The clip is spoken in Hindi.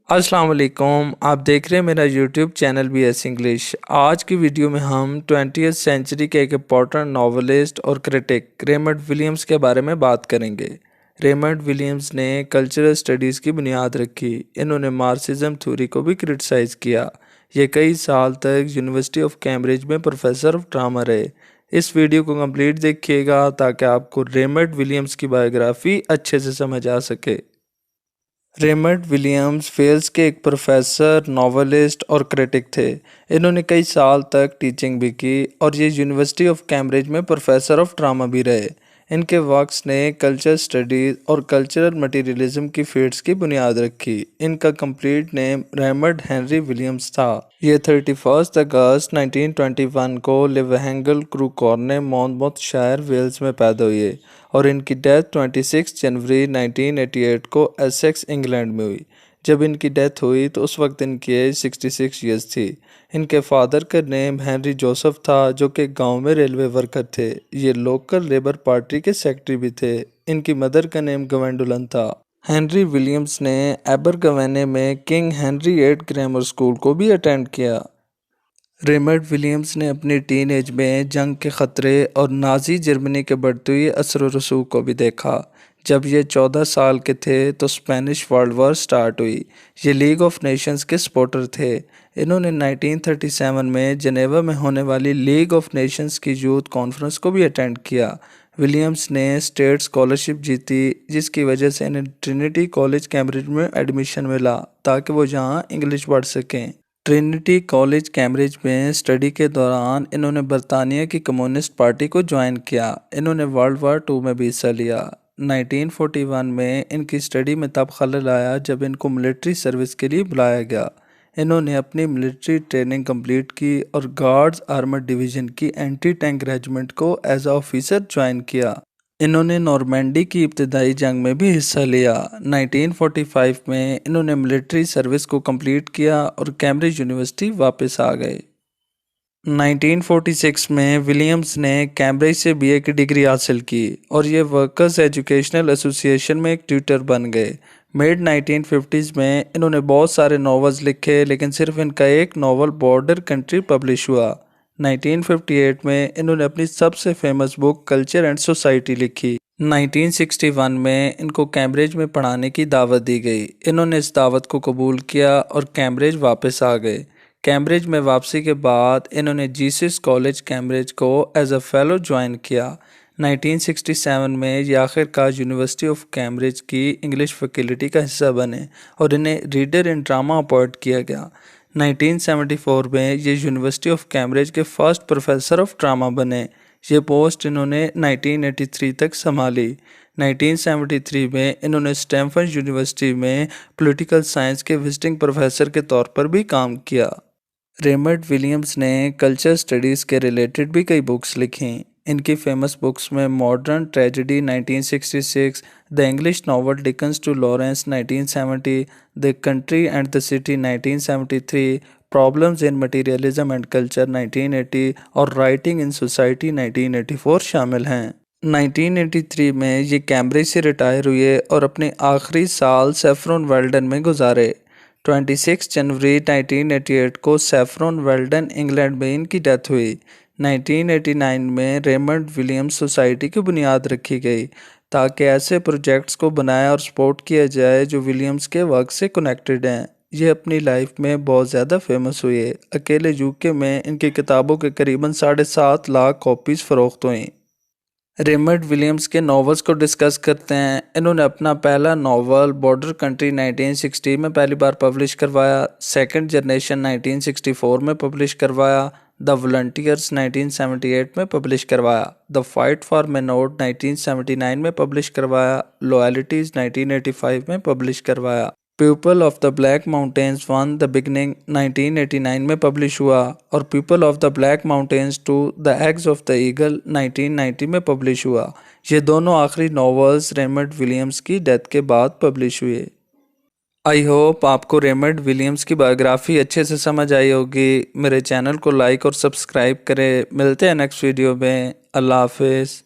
अस्सलाम वालेकुम। आप देख रहे हैं मेरा यूट्यूब चैनल BS इंग्लिश। आज की वीडियो में हम 20th सेंचुरी के एक इम्पॉर्टेंट नॉवलिस्ट और क्रिटिक रेमंड विलियम्स के बारे में बात करेंगे। रेमंड विलियम्स ने कल्चरल स्टडीज़ की बुनियाद रखी। इन्होंने मार्क्सिज्म थ्योरी को भी क्रिटिसाइज़ किया। ये कई साल तक यूनिवर्सिटी ऑफ कैम्ब्रिज में प्रोफेसर ऑफ ड्रामा रहे। इस वीडियो को कंप्लीट देखिएगा ताकि आपको रेमंड विलियम्स की बायोग्राफी अच्छे से समझ आ सके। रेमंड विलियम्स वेल्स के एक प्रोफेसर, नॉवेलिस्ट और क्रिटिक थे। इन्होंने कई साल तक टीचिंग भी की और ये यूनिवर्सिटी ऑफ कैम्ब्रिज में प्रोफेसर ऑफ ड्रामा भी रहे। इनके वर्क्स ने कल्चर स्टडीज़ और कल्चरल मटेरियलिज्म की फील्ड्स की बुनियाद रखी। इनका complete name Raymond Henry Williams था। ये 31 अगस्त 1921 को लिवहेंगल क्रू कॉर्ने मॉन्मouthशायर वेल्स में पैदा हुए और इनकी डेथ 26 जनवरी 1988 को एसेक्स इंग्लैंड में हुई। जब इनकी डेथ हुई तो उस वक्त इनकी एज 66 ईयर्स थी। इनके फादर का नेम हेनरी जोसेफ था जो कि गांव में रेलवे वर्कर थे। ये लोकल लेबर पार्टी के सेक्रेटरी भी थे। इनकी मदर का नेम गवेंडोलन था। हेनरी विलियम्स ने एबरगवेने में किंग हेनरी 8 ग्रामर स्कूल को भी अटेंड किया। रेमंड विलियम्स ने अपनी टीन एज में जंग के ख़तरे और नाज़ी जर्मनी के बढ़ते हुए असर व रसूख को भी देखा। जब ये 14 साल के थे तो स्पेनिश वर्ल्ड वॉर स्टार्ट हुई। ये लीग ऑफ नेशंस के सपोर्टर थे। इन्होंने 1937 में जनेवा में होने वाली लीग ऑफ नेशंस की यूथ कॉन्फ्रेंस को भी अटेंड किया। विलियम्स ने स्टेट स्कॉलरशिप जीती जिसकी वजह से इन्हें ट्रिनिटी कॉलेज कैम्ब्रिज में एडमिशन मिला ताकि वो यहाँ इंग्लिश पढ़ सकें। ट्रिनिटी कॉलेज कैम्ब्रिज में स्टडी के दौरान इन्होंने बरतानिया की कम्युनिस्ट पार्टी को ज्वाइन किया। इन्होंने वर्ल्ड वार 2 में भी हिस्सा लिया। 1941 में इनकी स्टडी में तब खलल आया जब इनको मिलिट्री सर्विस के लिए बुलाया गया। इन्होंने अपनी मिलिट्री ट्रेनिंग कंप्लीट की और गार्ड्स आर्मर्ड डिवीज़न की एंटी टैंक रेजिमेंट को एज ऑफिसर ज्वाइन किया। इन्होंने नॉर्मैंडी की इब्तदाई जंग में भी हिस्सा लिया। 1945 में इन्होंने मिलिट्री सर्विस को कंप्लीट किया और कैम्ब्रिज यूनिवर्सिटी वापस आ गए। 1946 में विलियम्स ने कैम्ब्रिज से BA की डिग्री हासिल की और ये वर्कर्स एजुकेशनल एसोसिएशन में एक ट्यूटर बन गए। मिड 1950s में इन्होंने बहुत सारे नॉवेल्स लिखे लेकिन सिर्फ इनका एक नॉवल बॉर्डर कंट्री पब्लिश हुआ। 1958 में इन्होंने अपनी सबसे famous book culture and society लिखी। 1961 में इनको कैम्ब्रिज में पढ़ाने की दावत दी गई। इन्होंने इस दावत को कबूल किया और कैम्ब्रिज वापस आ गए। कैम्ब्रिज में वापसी के बाद इन्होंने जीसस कॉलेज कैम्ब्रिज को एज अ फेलो ज्वाइन किया। 1967 में ये आखिरकार यूनिवर्सिटी ऑफ कैम्ब्रिज की इंग्लिश फैकल्टी का हिस्सा बने और इन्हें रीडर इन ड्रामा अपॉइंट किया गया। 1974 में ये यूनिवर्सिटी ऑफ कैम्ब्रिज के फर्स्ट प्रोफेसर ऑफ ड्रामा बने। ये पोस्ट इन्होंने 1983 तक संभाली। 1973 में इन्होंने स्टैनफोर्ड यूनिवर्सिटी में पॉलिटिकल साइंस के विजिटिंग प्रोफेसर के तौर पर भी काम किया। रेमंड विलियम्स ने कल्चर स्टडीज़ के रिलेटेड भी कई बुक्स लिखी। इनकी फेमस बुक्स में modern tragedy 1966, the English novel Dickens to Lawrence 1970, the country and the city 1973, problems in materialism and culture 1980 और राइटिंग इन सोसाइटी 1984 शामिल हैं। 1983 में ये कैम्ब्रिज से रिटायर हुए और अपने आखिरी साल सैफरन वेल्डन में गुजारे। 26 जनवरी 1988 को सैफरन वेल्डन इंग्लैंड में इनकी डेथ हुई। 1989 में रेमंड विलियम्स सोसाइटी की बुनियाद रखी गई ताकि ऐसे प्रोजेक्ट्स को बनाया और सपोर्ट किया जाए जो विलियम्स के वर्क से कनेक्टेड हैं। ये अपनी लाइफ में बहुत ज़्यादा फेमस हुए। अकेले UK में इनकी किताबों के करीबन 7.5 लाख कॉपीज़ फ़रोख्त हुई। रेमंड विलियम्स के नॉवेल्स को डिस्कस करते हैं। इन्होंने अपना पहला नॉवल बॉर्डर कंट्री 1960 में पहली बार पब्लिश करवाया। सेकंड जनरेशन 1964 में पब्लिश करवाया। द वॉलंटियर्स 1978 में पब्लिश करवाया। द फाइट फॉर मैनोर्ड 1979 में पब्लिश करवाया। लॉयल्टीज़ 1985 में पब्लिश करवाया। People of the black mountains 1 the beginning 1989 में पब्लिश हुआ और people of the black mountains 2 the eggs of the eagle 1990 में पब्लिश हुआ। ये दोनों आखिरी नॉवेल्स रेमंड विलियम्स की डेथ के बाद पब्लिश हुए। आई होप आपको रेमंड विलियम्स की बायोग्राफी अच्छे से समझ आई होगी। मेरे चैनल को लाइक और सब्सक्राइब करें। मिलते हैं नेक्स्ट वीडियो में। अल्लाह हाफिज़।